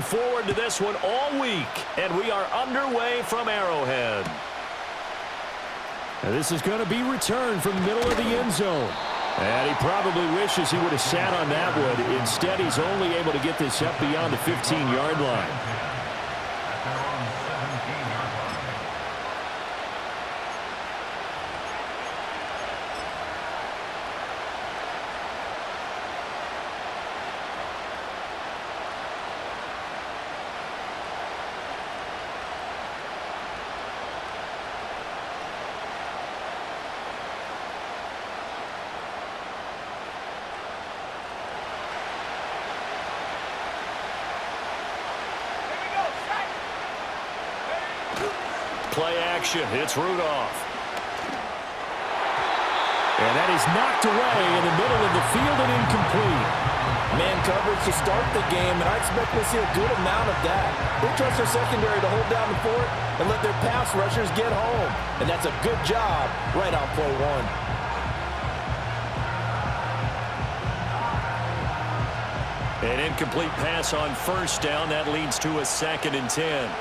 forward to this one all week, and we are underway from Arrowhead. And this is going to be returned from the middle of the end zone. And he probably wishes he would have sat on that one. Instead, he's only able to get this up beyond the 15-yard line. Play action. It's Rudolph. And that is knocked away in the middle of the field and incomplete. Man coverage to start the game, and I expect we'll see a good amount of that. They trust their secondary to hold down the fort and let their pass rushers get home. And that's a good job right on play one. An incomplete pass on first down. That leads to a 2nd and 10.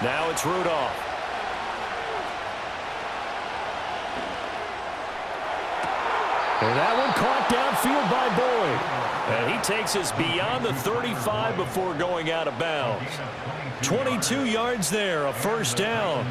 Now it's Rudolph. And that one caught downfield by Boyd. And he takes us beyond the 35 before going out of bounds. 22 yards there, a first down.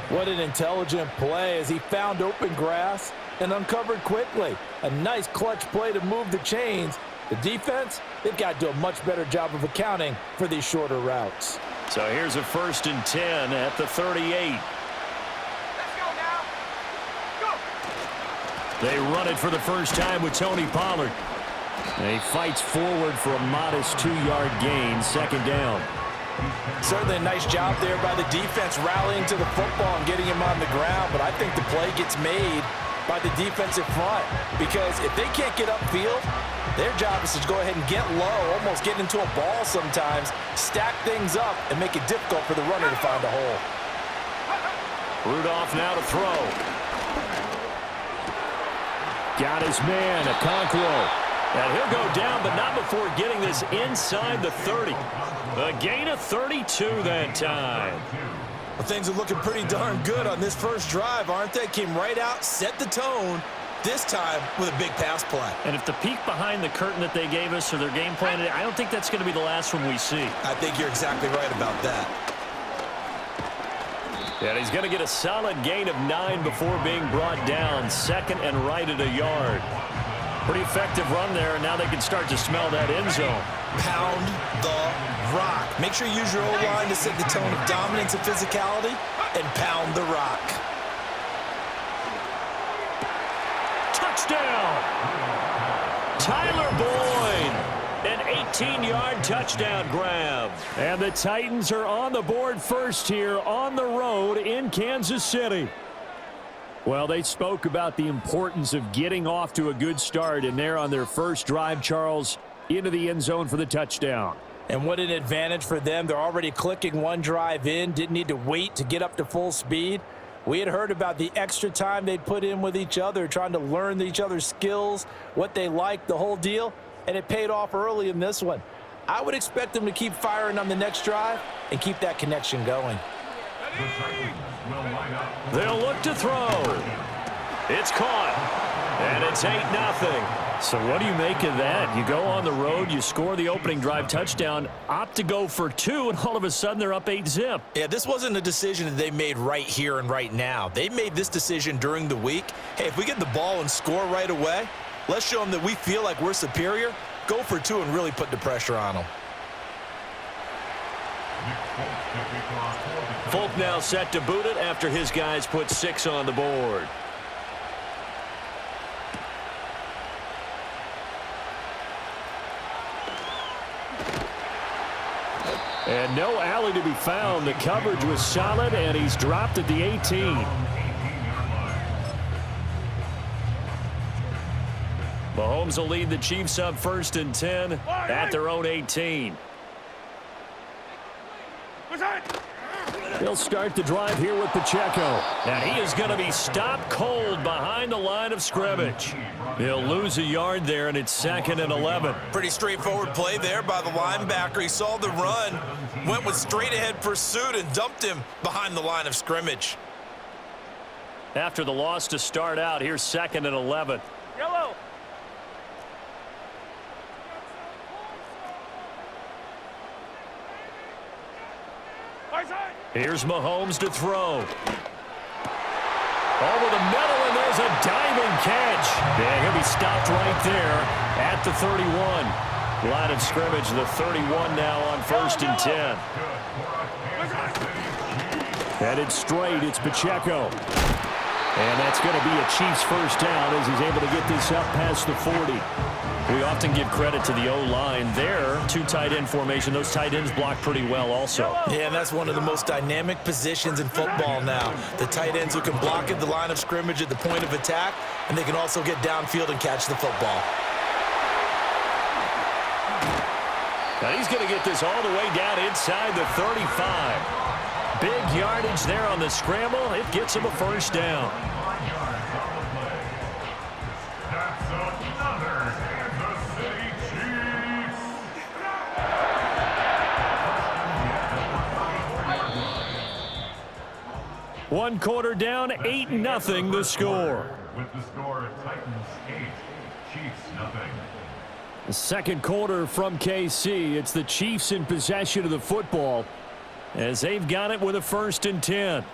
What an intelligent play as he found open grass and uncovered quickly. A nice clutch play to move the chains. The defense, they've got to do a much better job of accounting for these shorter routes. So here's a 1st and 10 at the 38. Let's go now. Go. They run it for the first time with Tony Pollard. And he fights forward for a modest 2-yard gain, 2nd down. Certainly a nice job there by the defense rallying to the football and getting him on the ground, but I think the play gets made by the defensive front because if they can't get upfield, their job is to go ahead and get low, almost get into a ball sometimes, stack things up, and make it difficult for the runner to find a hole. Rudolph now to throw. Got his man, Okonkwo. And he'll go down, but not before getting this inside the 30. A gain of 32 that time. Well, things are looking pretty darn good on this first drive, aren't they? Came right out, set the tone, this time with a big pass play. And if the peek behind the curtain that they gave us or their game plan, I don't think that's going to be the last one we see. I think you're exactly right about that. And he's going to get a solid gain of 9 before being brought down. 2nd and right at a yard. Pretty effective run there, and now they can start to smell that end zone. Pound the rock. Make sure you use your O-line to set the tone of dominance and physicality, and pound the rock. Touchdown! Tyler Boyd! An 18-yard touchdown grab. And the Titans are on the board first here on the road in Kansas City. Well, they spoke about the importance of getting off to a good start, and they're on their first drive, Charles, into the end zone for the touchdown. And what an advantage for them. They're already clicking one drive in, didn't need to wait to get up to full speed. We had heard about the extra time they put in with each other, trying to learn each other's skills, what they like, the whole deal, and it paid off early in this one. I would expect them to keep firing on the next drive and keep that connection going. They'll look to throw. It's caught, and it's 8-0. So what do you make of that? You go on the road, you score the opening drive touchdown, opt to go for 2, and all of a sudden they're up 8-zip. Yeah, this wasn't a decision that they made right here and right now. They made this decision during the week. Hey, if we get the ball and score right away, let's show them that we feel like we're superior. Go for 2 and really put the pressure on them. Folk now set to boot it after his guys put 6 on the board. And no alley to be found. The coverage was solid, and he's dropped at the 18. Mahomes will lead the Chiefs up 1st and 10 at their own 18. They'll start the drive here with Pacheco. And he is going to be stopped cold behind the line of scrimmage. He'll lose a yard there, and it's 2nd and 11. Pretty straightforward play there by the linebacker. He saw the run, went with straight-ahead pursuit, and dumped him behind the line of scrimmage. After the loss to start out, here's 2nd and 11. Yellow. Here's Mahomes to throw. Over the middle, and there's a diving catch. Yeah, he'll be stopped right there at the 31. Line of scrimmage, the 31 now on 1st and 10. Headed straight, it's Pacheco. And that's going to be a Chiefs first down as he's able to get this up past the 40. We often give credit to the O-line there. 2 tight end formation. Those tight ends block pretty well also. Yeah, and that's one of the most dynamic positions in football now. The tight ends who can block at the line of scrimmage at the point of attack, and they can also get downfield and catch the football. Now he's going to get this all the way down inside the 35. Big yardage there on the scramble. It gets him a first down. One quarter down, 8-0 the score. With the score, Titans 8, Chiefs 0. The second quarter from KC. It's the Chiefs in possession of the football as they've got it with a 1st and 10.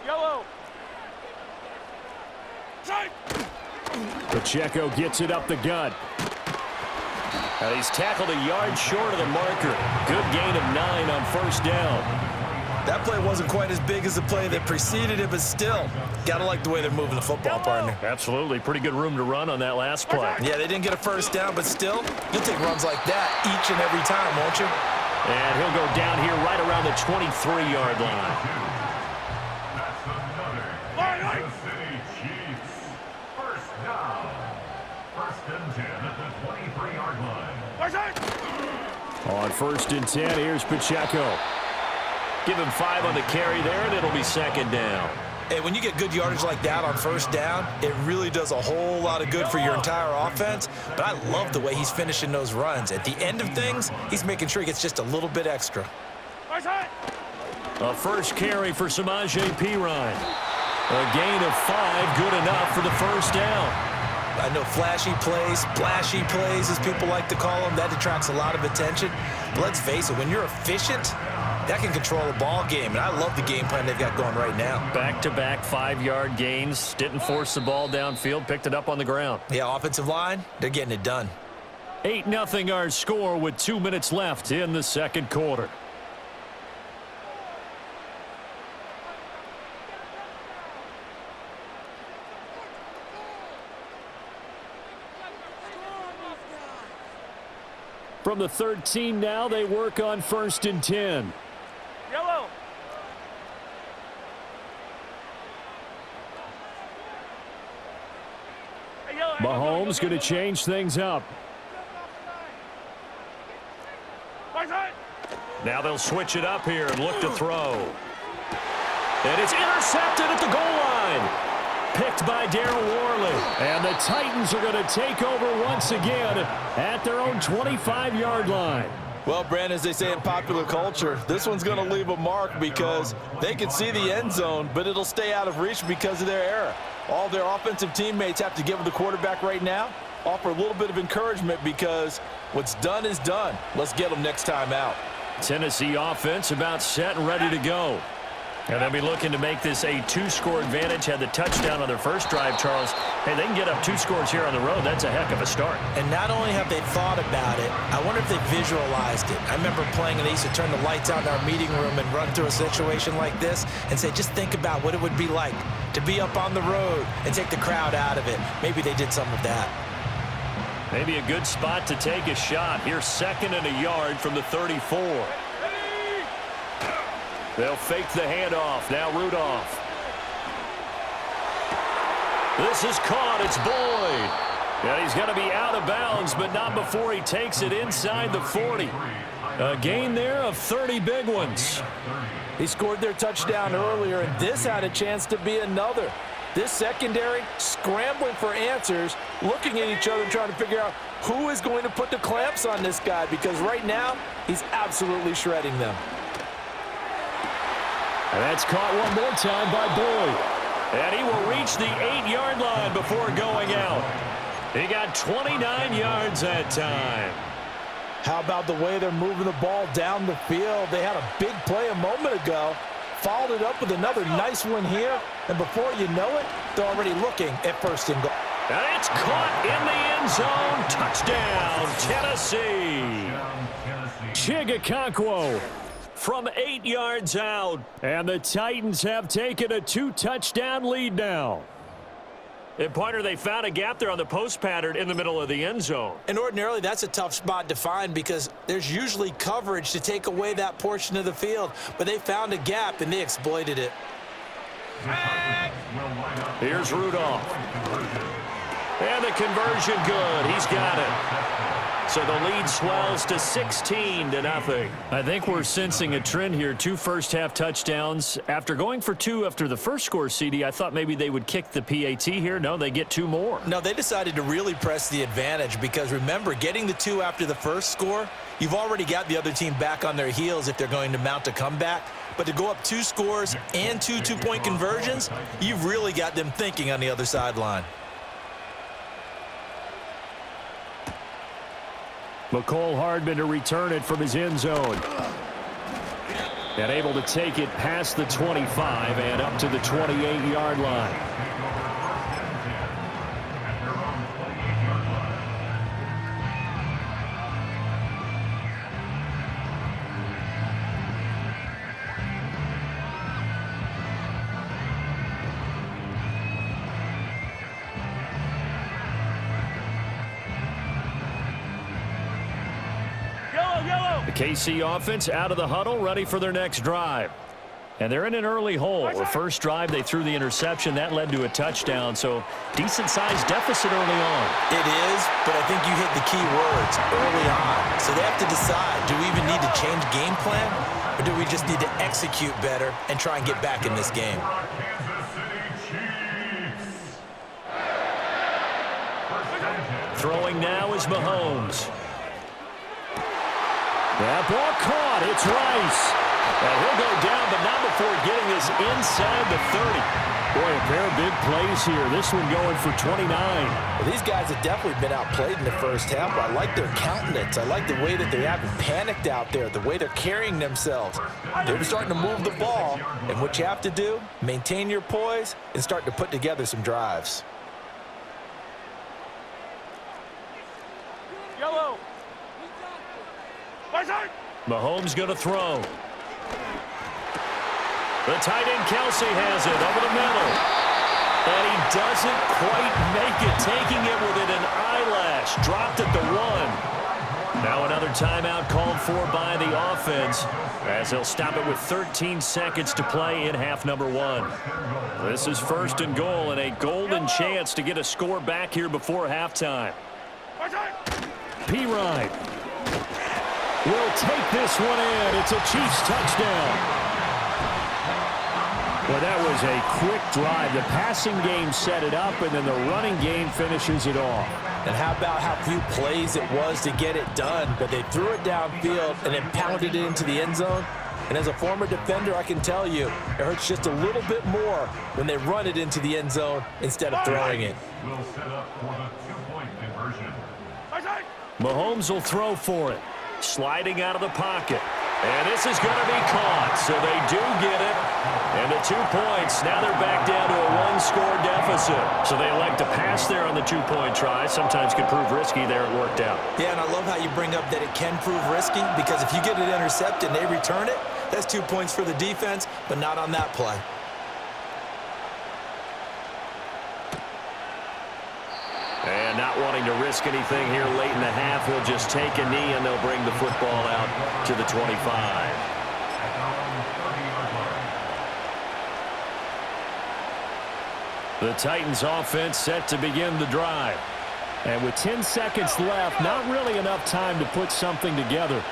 Yellow. Pacheco gets it up the gut. And he's tackled a yard short of the marker. Good gain of 9 on 1st down. That play wasn't quite as big as the play that preceded it, but still, gotta like the way they're moving the football, partner. Absolutely. Pretty good room to run on that last play. Yeah, they didn't get a first down, but still, you'll take runs like that each and every time, won't you? And he'll go down here right around the 23-yard line. Kansas City Chiefs. First down. 1st and 10 at the 23-yard line. On 1st and 10, here's Pacheco. Give him 5 on the carry there, and it'll be 2nd down. Hey, when you get good yardage like that on 1st down, it really does a whole lot of good for your entire offense. But I love the way he's finishing those runs. At the end of things, he's making sure he gets just a little bit extra. A first carry for Samaje Perine. A gain of 5, good enough for the first down. I know flashy plays, splashy plays, as people like to call them, that attracts a lot of attention. But let's face it, when you're efficient, that can control a ball game, and I love the game plan they've got going right now. Back-to-back 5-yard gains. Didn't force the ball downfield. Picked it up on the ground. Yeah, offensive line, they're getting it done. 8-0 our score with 2 minutes left in the second quarter. From the 13 now, they work on 1st and 10. Yellow. Mahomes going to change things up. Now they'll switch it up here and look to throw. And it's intercepted at the goal line. Picked by Darryl Worley. And the Titans are going to take over once again at their own 25-yard line. Well, Brandon, as they say in popular culture, this one's going to leave a mark because they can see the end zone, but it'll stay out of reach because of their error. All their offensive teammates have to give the quarterback right now, offer a little bit of encouragement because what's done is done. Let's get them next time out. Tennessee offense about set and ready to go. And they'll be looking to make this a 2-score advantage. Had the touchdown on their first drive, Charles. Hey, they can get up 2 scores here on the road. That's a heck of a start. And not only have they thought about it, I wonder if they visualized it. I remember playing, and they used to turn the lights out in our meeting room and run through a situation like this and say, just think about what it would be like to be up on the road and take the crowd out of it. Maybe they did some of that. Maybe a good spot to take a shot. Here's 2nd and a yard from the 34. They'll fake the handoff. Now Rudolph. This is caught. It's Boyd. And he's going to be out of bounds, but not before he takes it inside the 40. A gain there of 30 big ones. He scored their touchdown earlier, and this had a chance to be another. This secondary scrambling for answers, looking at each other, trying to figure out who is going to put the clamps on this guy, because right now he's absolutely shredding them. And that's caught one more time by Boyd. And he will reach the 8-yard line before going out. He got 29 yards that time. How about the way they're moving the ball down the field? They had a big play a moment ago, followed it up with another nice one here, and before you know it, they're already looking at first and goal. And it's caught in the end zone. Touchdown, Tennessee. Chigakonkwo from 8 yards out. And the Titans have taken a 2-touchdown lead now. And, partner, they found a gap there on the post pattern in the middle of the end zone. And ordinarily, that's a tough spot to find because there's usually coverage to take away that portion of the field. But they found a gap, and they exploited it. Here's Rudolph. And the conversion good. He's got it. So the lead swells to 16-0. I think we're sensing a trend here. 2 first-half touchdowns. After going for 2 after the first score, CD, I thought maybe they would kick the PAT here. No, they get 2 more. No, they decided to really press the advantage because, remember, getting the 2 after the first score, you've already got the other team back on their heels if they're going to mount a comeback. But to go up 2 scores and 2 two-point conversions, you've really got them thinking on the other sideline. McCole Hardman to return it from his end zone. And able to take it past the 25 and up to the 28-yard line. The KC offense out of the huddle, ready for their next drive. And they're in an early hole. The first drive, they threw the interception. That led to a touchdown, so decent-sized deficit early on. It is, but I think you hit the key words early on. So they have to decide, do we even need to change game plan, or do we just need to execute better and try and get back in this game? Throwing now is Mahomes. That ball caught. It's Rice. And he'll go down, but not before getting this inside the 30. Boy, a pair of big plays here. This one going for 29. Well, these guys have definitely been outplayed in the first half. I like their countenance. I like the way that they haven't panicked out there, the way they're carrying themselves. They're starting to move the ball. And what you have to do, maintain your poise and start to put together some drives. Yellow. Mahomes going to throw. The tight end Kelsey has it over the middle. And he doesn't quite make it, taking it within an eyelash. Dropped at the 1. Now another timeout called for by the offense as they'll stop it with 13 seconds to play in half number 1. This is first and goal and a golden chance to get a score back here before halftime. P-Ryan will take this one in. It's a Chiefs touchdown. Well, that was a quick drive. The passing game set it up, and then the running game finishes it off. And how about how few plays it was to get it done, but they threw it downfield and then pounded it into the end zone. And as a former defender, I can tell you, it hurts just a little bit more when they run it into the end zone instead of throwing it. Will set up for the two-point conversion. Mahomes will throw for it. Sliding out of the pocket. And this is going to be caught, so they do get it. And the 2 points, now they're back down to a 1-score deficit. So they elect to pass there on the 2-point try. Sometimes could prove risky there. It worked out. Yeah, and I love how you bring up that it can prove risky because if you get it intercepted and they return it, that's 2 points for the defense, but not on that play. And not wanting to risk anything here late in the half, will just take a knee, and they'll bring the football out to the 25. The Titans offense set to begin the drive. And with 10 seconds left, not really enough time to put something together.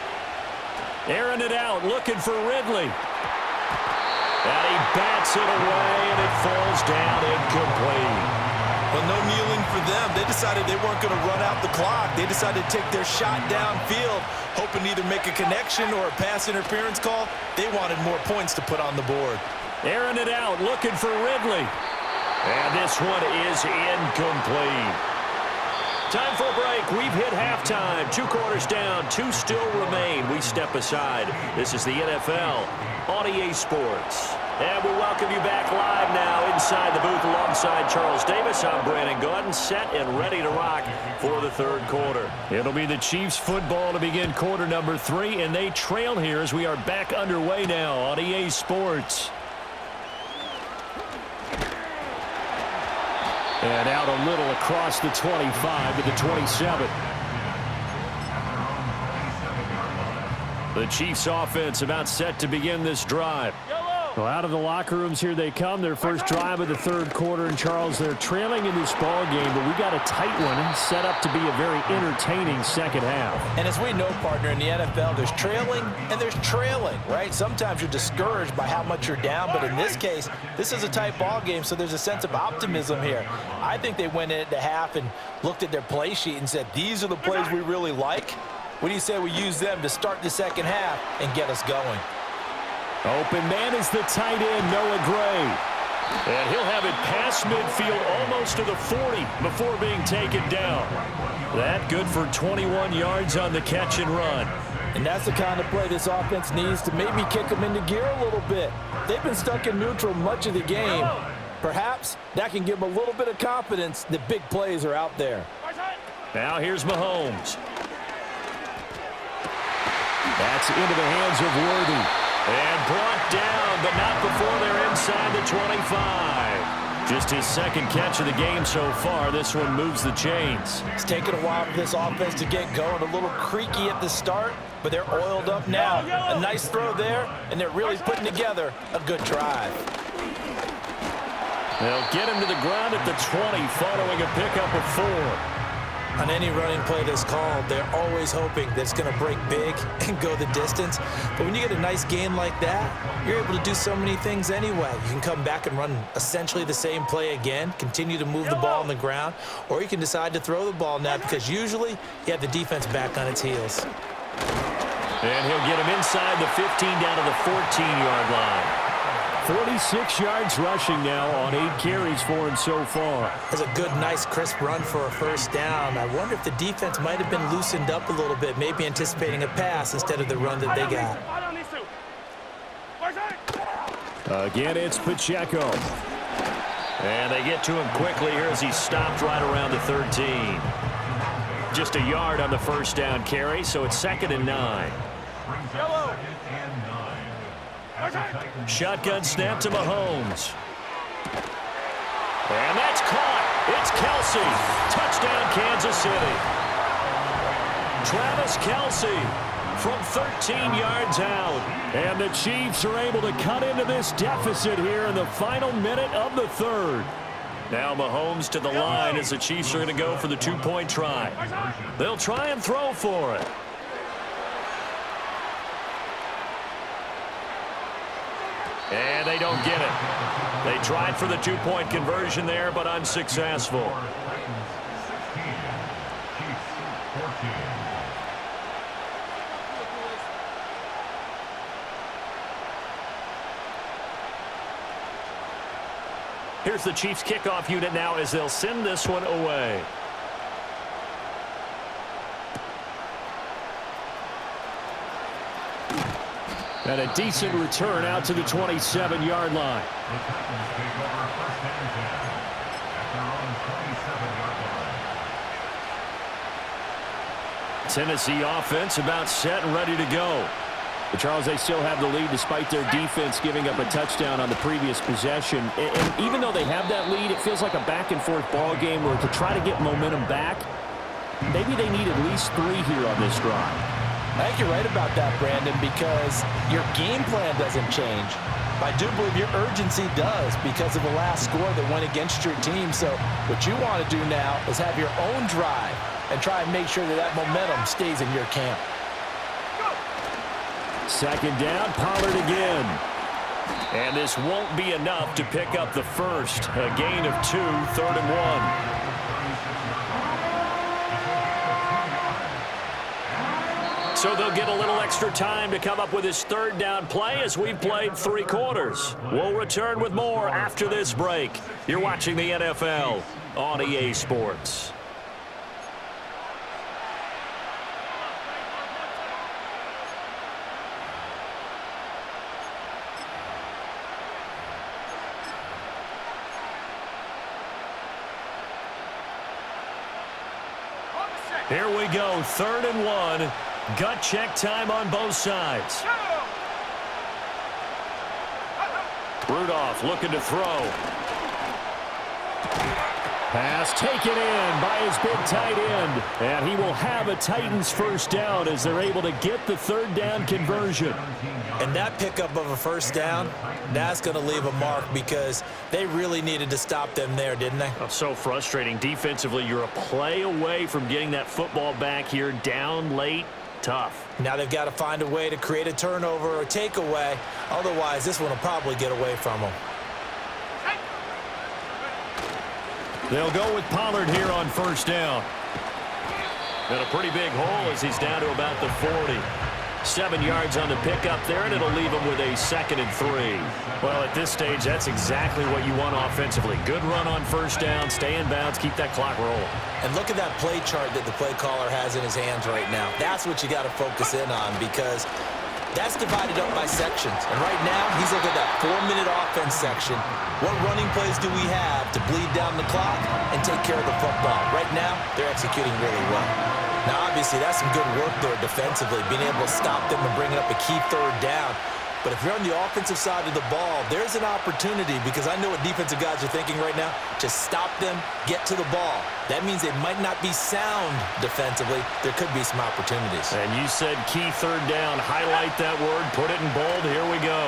Airing it out, looking for Ridley. And he bats it away, and it falls down incomplete. Well, no kneeling for them. They decided they weren't going to run out the clock. They decided to take their shot downfield, hoping to either make a connection or a pass interference call. They wanted more points to put on the board. Airing it out, looking for Ridley. And this one is incomplete. Time for a break. We've hit halftime. 2 quarters down, 2 still remain. We step aside. This is the NFL on EA Sports. And we welcome you back live now inside the booth alongside Charles Davis. I'm Brandon Gordon, set and ready to rock for the third quarter. It'll be the Chiefs football to begin quarter number 3, and they trail here as we are back underway now on EA Sports. And out a little across the 25 to the 27. The Chiefs offense about set to begin this drive. Well, out of the locker rooms here they come. Their first drive of the third quarter. And, Charles, they're trailing in this ball game, but we got a tight one set up to be a very entertaining second half. And as we know, partner, in the NFL, there's trailing and there's trailing, right? Sometimes you're discouraged by how much you're down, but in this case, this is a tight ball game, so there's a sense of optimism here. I think they went into half and looked at their play sheet and said, these are the plays we really like. What do you say we use them to start the second half and get us going? Open man is the tight end, Noah Gray. And he'll have it past midfield almost to the 40 before being taken down. That good for 21 yards on the catch and run. And that's the kind of play this offense needs to maybe kick them into gear a little bit. They've been stuck in neutral much of the game. Perhaps that can give them a little bit of confidence that big plays are out there. Now here's Mahomes. That's into the hands of Worthy. And brought down, but not before they're inside the 25. Just his second catch of the game so far. This one moves the chains. It's taken a while for this offense to get going. A little creaky at the start, but they're oiled up now. A nice throw there, and they're really putting together a good drive. They'll get him to the ground at the 20 following a pickup of 4. On any running play that's called, they're always hoping that it's going to break big and go the distance. But when you get a nice game like that, you're able to do so many things anyway. You can come back and run essentially the same play again, continue to move the ball on the ground, or you can decide to throw the ball now because usually you have the defense back on its heels. And he'll get him inside the 15 down to the 14-yard line. 46 yards rushing now on 8 carries for him so far. That's a good, nice, crisp run for a first down. I wonder if the defense might have been loosened up a little bit, maybe anticipating a pass instead of the run that they got. Again, it's Pacheco. And they get to him quickly here as he stopped right around the 13. Just a yard on the first down carry, so it's 2nd and 9. Yellow. Shotgun snap to Mahomes. And that's caught. It's Kelsey. Touchdown, Kansas City. Travis Kelsey from 13 yards out. And the Chiefs are able to cut into this deficit here in the final minute of the third. Now Mahomes to the line as the Chiefs are going to go for the 2-point try. They'll try and throw for it. And they don't get it. They tried for the 2-point conversion there, but unsuccessful. Here's the Chiefs kickoff unit now as they'll send this one away. And a decent return out to the 27-yard line. Tennessee offense about set and ready to go. But Charles, they still have the lead despite their defense giving up a touchdown on the previous possession. And even though they have that lead, it feels like a back-and-forth ball game where to try to get momentum back, maybe they need at least 3 here on this drive. I think you're right about that, Brandon, because your game plan doesn't change. I do believe your urgency does because of the last score that went against your team. So what you want to do now is have your own drive and try and make sure that that momentum stays in your camp. Second down, Pollard again. And this won't be enough to pick up the first. A gain of 2, 3rd and 1. So they'll get a little extra time to come up with his 3rd down play as we've played 3 quarters. We'll return with more after this break. You're watching the NFL on EA Sports. Here we go, 3rd and 1. Gut check time on both sides. Rudolph looking to throw. Pass taken in by his big tight end. And he will have a Titans first down as they're able to get the 3rd down conversion. And that pickup of a first down, that's going to leave a mark because they really needed to stop them there, didn't they? Oh, so frustrating. Defensively, you're a play away from getting that football back here down late. Tough. Now they've got to find a way to create a turnover or takeaway. Otherwise, this one will probably get away from them. They'll go with Pollard here on first down. And a pretty big hole as he's down to about the 40. 7 yards on the pickup there, and it'll leave him with a 2nd and 3. Well, at this stage, that's exactly what you want offensively. Good run on first down, stay in bounds, keep that clock rolling. And look at that play chart that the play caller has in his hands right now. That's what you got to focus in on because that's divided up by sections. And right now, he's looking at that 4-minute offense section. What running plays do we have to bleed down the clock and take care of the football? Right now, they're executing really well. Now, obviously, that's some good work there defensively, being able to stop them and bringing up a key 3rd down. But if you're on the offensive side of the ball, there's an opportunity because I know what defensive guys are thinking right now. Just stop them, get to the ball. That means they might not be sound defensively. There could be some opportunities. And you said key 3rd down. Highlight that word. Put it in bold. Here we go.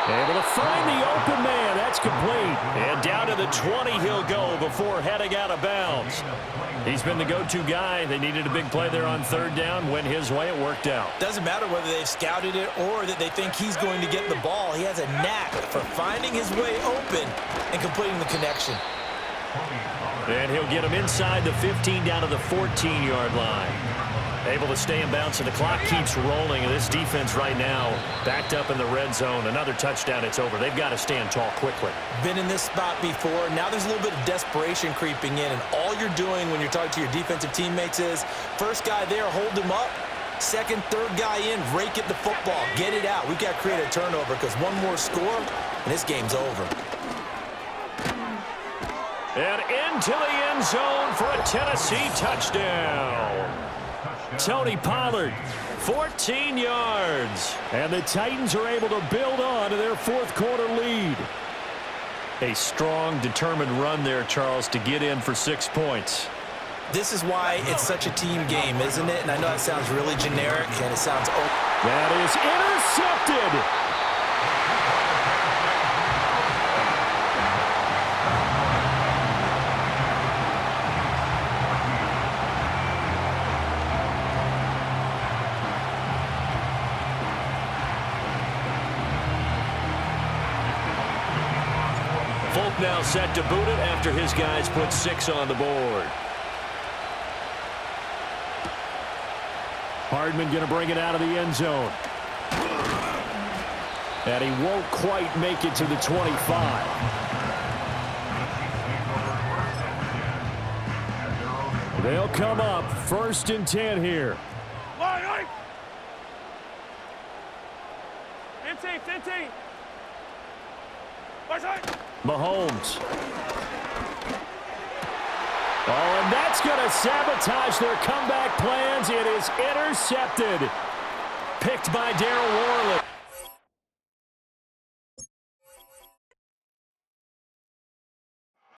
Able to find the open man. That's complete. And down to the 20 he'll go before heading out of bounds. He's been the go-to guy. They needed a big play there on 3rd down. Went his way. It worked out. Doesn't matter whether they've scouted it or that they think he's going to get the ball. He has a knack for finding his way open and completing the connection. And he'll get him inside the 15 down to the 14-yard line. Able to stay in bounds, and the clock keeps rolling. And this defense right now backed up in the red zone. Another touchdown, it's over. They've got to stand tall quickly. Been in this spot before. Now there's a little bit of desperation creeping in, and all you're doing when you're talking to your defensive teammates is first guy there, hold him up. Second, third guy in, rake at the football. Get it out. We've got to create a turnover because one more score, and this game's over. And into the end zone for a Tennessee touchdown. Tony Pollard, 14 yards. And the Titans are able to build on to their 4th quarter lead. A strong, determined run there, Charles, to get in for 6 points. This is why it's such a team game, isn't it? And I know it sounds really generic, and it sounds... That is intercepted. Folk now set to boot it after his guys put 6 on the board. Hardman going to bring it out of the end zone. And he won't quite make it to the 25. They'll come up 1st and 10 here. Mahomes. Oh, and that's going to sabotage their comeback plans. It is intercepted. Picked by Darryl Worley.